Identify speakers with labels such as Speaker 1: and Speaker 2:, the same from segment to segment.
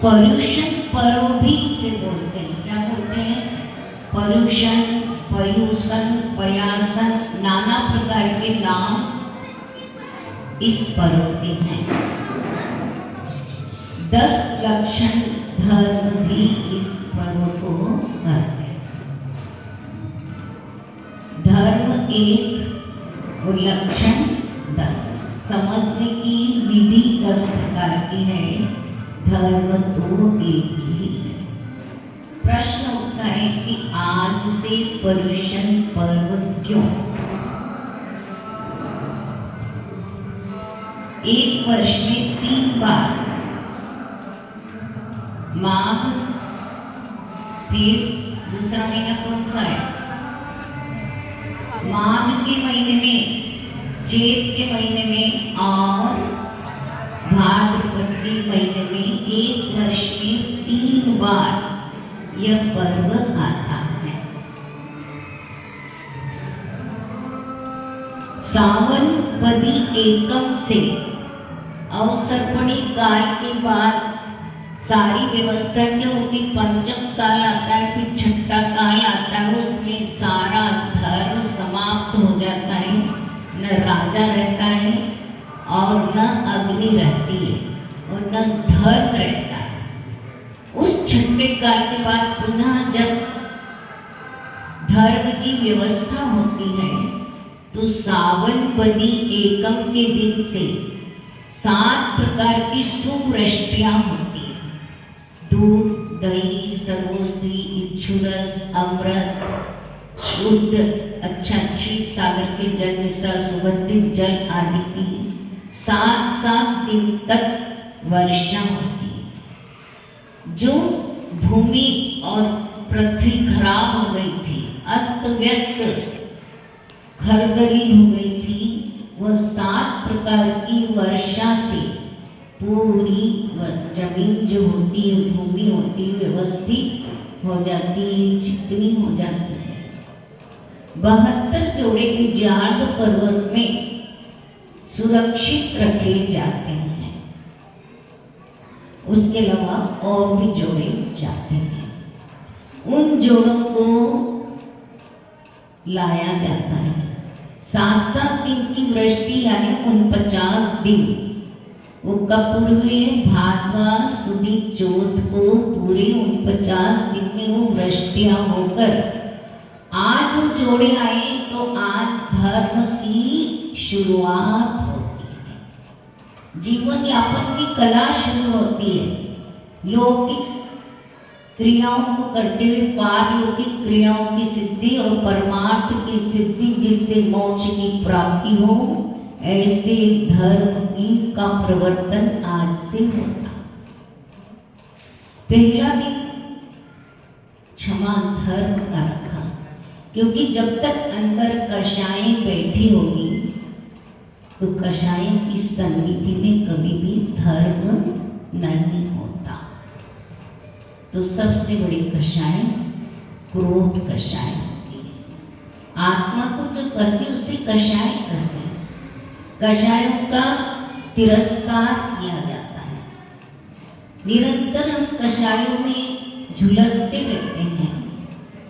Speaker 1: पर्युषण पर्व भी इसे बोलते हैं। क्या बोलते हैं? पर्युषण, पयुषण, पयासन, नाना प्रकार के नाम इस पर्व के हैं। 10 लक्षण धर्म भी इस पर्व को करते हैं। धर्म 1 और लक्षण 10। समझने की विधि 10 प्रकार की है, धर्म तो एक ही है। प्रश्न उठता है कि आज से पर्युषण पर्व क्यों? एक वर्ष में 3 बार, माघ, फिर दूसरा महीना कौन सा है? माघ के महीने में, चैत के महीने में और भाद्रपद के महीने में, एक वर्ष में 3 बार यह पर्व आता है। सावन पदी एकम से अवसर्पणी काल के बाद सारी व्यवस्था क्या होती? पंचम काल आता है, फिर छठा काल आता है। उसमें सारा धर्म समाप्त हो जाता है, न राजा रहता है और न अग्नि रहती है और न धर्म रहता है। उस छठे काल के बाद पुनः जब धर्म की व्यवस्था होती है तो सावन पदी एकम के दिन से 7 प्रकार की सुवृष्टियां होती है। दूध, दही, सरोजनी, इक्षुरस, अमृत, शुद्ध अच्छा क्षीर सागर के जल जैसा सुगंधित जल आदि की 7 दिन तक वर्षा होती है। जो भूमि और पृथ्वी खराब हो गई थी, अस्त व्यस्त खरदरी हो गई थी, वह 7 प्रकार की वर्षा से पूरी जमीन जो होती है, भूमि होती है, व्यवस्थित हो जाती है, चिकनी हो जाती है। 72 जोड़े के जार्द पर्वत में सुरक्षित रखे जाते हैं। उसके अलावा और भी जोड़े जाते हैं। उन जोड़ों को लाया जाता है। 7 दिन की वृष्टि यानी 49 दिन, वो पूर्वे भाद्रपद सुदी चौथ को पूरे 49 दिन में वो वृष्टियां होकर आज वो जोड़े आए तो आज धर्म की शुरुआत होती है। जीवन यापन की कला शुरू होती है। लौकिक क्रियाओं को करते हुए पारलौकिक क्रियाओं की सिद्धि और परमार्थ की सिद्धि, जिससे मोक्ष की प्राप्ति हो, ऐसे धर्म की का प्रवर्तन आज से होता। पहला दिन क्षमा धर्म का रखा, क्योंकि जब तक अंदर कषाय बैठी होगी तो कषाय की सन्निधि में कभी भी धर्म नहीं होता। तो सबसे बड़ी कषाय क्रोध कषाय होती है। आत्मा को जो कसी उसे कषाय करते हैं। कषायों का तिरस्कार किया जाता है। निरंतर हम कषायों में झुलसते रहते हैं।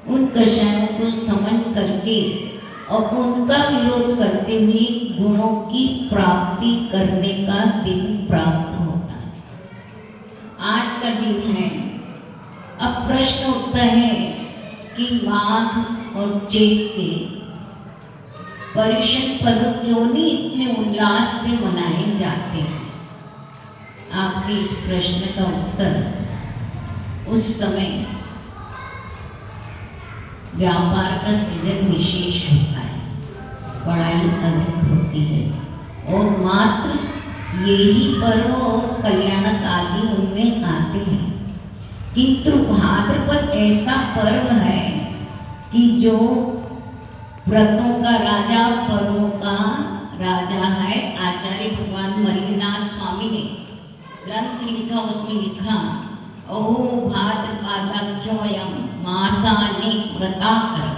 Speaker 1: उन कषायों को समन करके और उनका विरोध करते हुए गुणों की प्राप्ति करने का दिन प्राप्त होता है। आज का दिन है। अब प्रश्न उठता है कि माघ और चैत के पर्युषण पर्व क्यों नहीं इतने उल्लास से मनाए जाते हैं? आपके इस प्रश्न का उत्तर उस समय व्यापार का सीजन विशेष होता है, पढ़ाई अधिक होती है और मात्र यही पर्व और कल्याणक आदि उनमें आते हैं। किंतु भाद्रपद ऐसा पर्व है कि जो व्रतों का राजा, पर्वों का राजा है। आचार्य भगवान मरीनाथ स्वामी ने ग्रंथ लिखा, उसमें लिखा ओहो भाद्रपादाख्योऽयं मासानि व्रताकर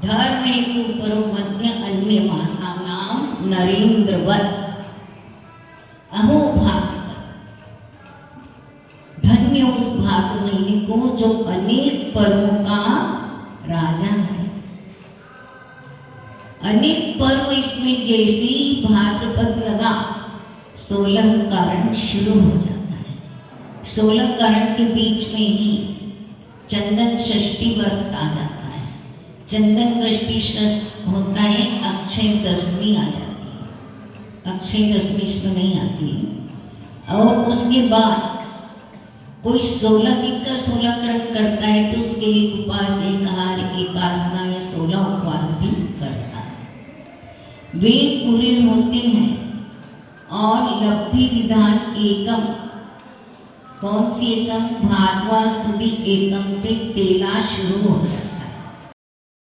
Speaker 1: धर्म हेतु परो मध्य अन्य मासानां नरेंद्रवत्। अहो भाद्रपद, है उस भाद्र महीने को जो अनेक पर्वों का राजा है। अनेक पर्व इसमें जैसे ही भाद्रपद लगा 16 कारण शुरू हो जाता है। 16 कारण के बीच में ही चंदन षष्ठी व्रत आ जाता है। चंदन षष्ठी होता है, अक्षय दशमी आ जाती है। अक्षय दशमी इसमें नहीं आती है। और उसके बाद कोई 16 दिन का 16 करण करता है तो उसके एक उपवास, एक आहार, एक आसना या 16 उपवास भी करता है। वेद पूरे होते हैं और लब्धि विधान एकम, कौन सी एकम? भाद्वा सुदी एकम से तेला शुरू होता है।